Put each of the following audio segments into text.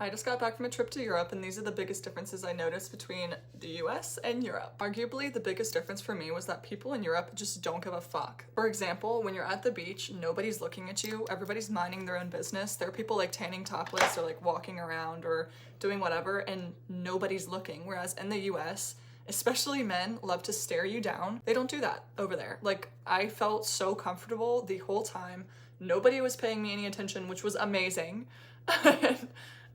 I just got back from a trip to Europe, and these are the biggest differences I noticed between the US and Europe. Arguably, the biggest difference for me was that people in Europe just don't give a fuck. For example, when you're at the beach, nobody's looking at you, everybody's minding their own business. There are people like tanning topless or like walking around or doing whatever, and nobody's looking. Whereas in the US, especially men love to stare you down. They don't do that over there. Like, I felt so comfortable the whole time. Nobody was paying me any attention, which was amazing.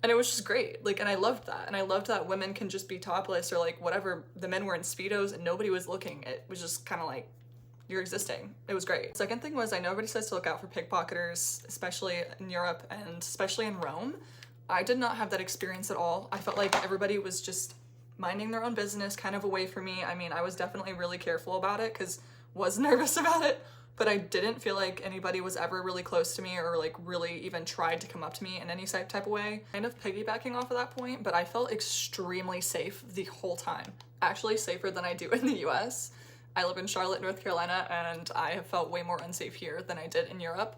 And it was just great. Like, and I loved that. And I loved that women can just be topless or like whatever. The men were in Speedos and nobody was looking. It was just kind of like, you're existing. It was great. Second thing was, I know everybody says to look out for pickpocketers, especially in Europe and especially in Rome. I did not have that experience at all. I felt like everybody was just minding their own business, kind of away from me. I mean, I was definitely really careful about it because was nervous about it, but I didn't feel like anybody was ever really close to me or like really even tried to come up to me in any type of way. Kind of piggybacking off of that point, but I felt extremely safe the whole time. Actually safer than I do in the US. I live in Charlotte, North Carolina, and I have felt way more unsafe here than I did in Europe.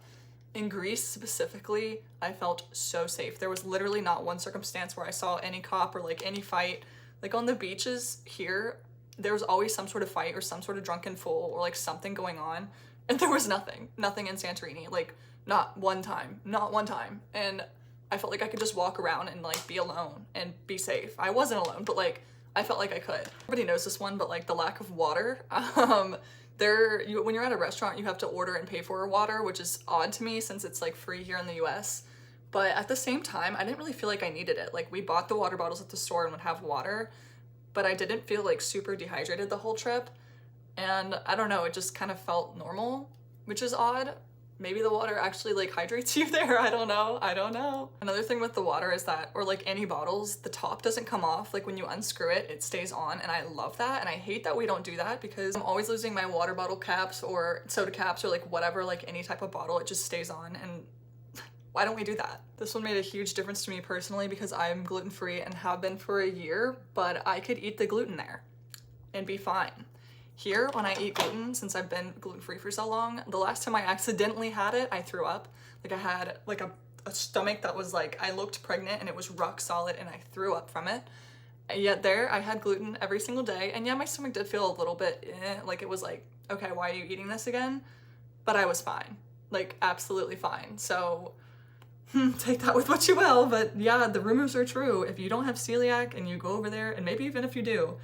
In Greece specifically, I felt so safe. There was literally not one circumstance where I saw any cop or like any fight. Like on the beaches here, there was always some sort of fight or some sort of drunken fool or like something going on. And there was nothing in Santorini, like not one time. And I felt like I could just walk around and like be alone and be safe. I wasn't alone, but like I felt like I could. Everybody knows this one, but like the lack of water. When you're at a restaurant, you have to order and pay for water, which is odd to me since it's like free here in the US. But at the same time, I didn't really feel like I needed it. Like we bought the water bottles at the store and would have water, but I didn't feel like super dehydrated the whole trip. And I don't know, it just kind of felt normal, which is odd. Maybe the water actually like hydrates you there. I don't know. Another thing with the water is that, or like any bottles, the top doesn't come off. Like when you unscrew it, it stays on, and I love that. And I hate that we don't do that because I'm always losing my water bottle caps or soda caps or like whatever, like any type of bottle, it just stays on. And why don't we do that? This one made a huge difference to me personally because I'm gluten-free and have been for a year, but I could eat the gluten there and be fine. Here, when I eat gluten, since I've been gluten-free for so long, the last time I accidentally had it, I threw up. Like I had like a stomach that was like, I looked pregnant and it was rock solid and I threw up from it. Yet there, I had gluten every single day. And yeah, my stomach did feel a little bit, like it was like, okay, why are you eating this again? But I was fine, like absolutely fine. So take that with what you will, but yeah, the rumors are true. If you don't have celiac and you go over there, and maybe even if you do,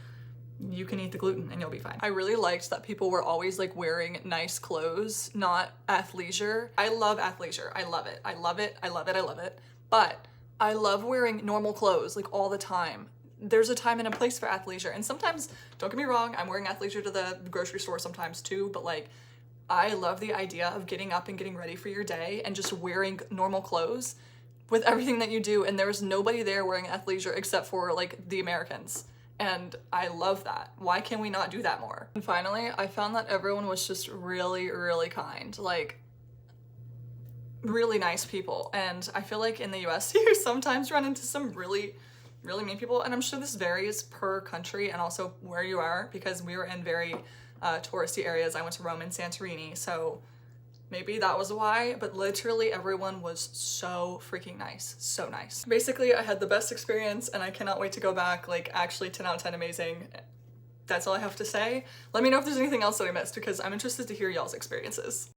you can eat the gluten and you'll be fine. I really liked that people were always like wearing nice clothes, not athleisure. I love athleisure. I love it. I love it. I love it. I love it. But I love wearing normal clothes like all the time. There's a time and a place for athleisure. And sometimes, don't get me wrong, I'm wearing athleisure to the grocery store sometimes too, but like I love the idea of getting up and getting ready for your day and just wearing normal clothes with everything that you do. And there was nobody there wearing athleisure except for like the Americans. And I love that. Why can we not do that more? And finally, I found that everyone was just really, really kind. Like, really nice people. And I feel like in the US, you sometimes run into some really, really mean people. And I'm sure this varies per country and also where you are, because we were in very touristy areas. I went to Rome and Santorini, so maybe that was why, but literally everyone was so freaking nice, so nice. Basically, I had the best experience and I cannot wait to go back. Like actually 10 out of 10 amazing. That's all I have to say. Let me know if there's anything else that I missed because I'm interested to hear y'all's experiences.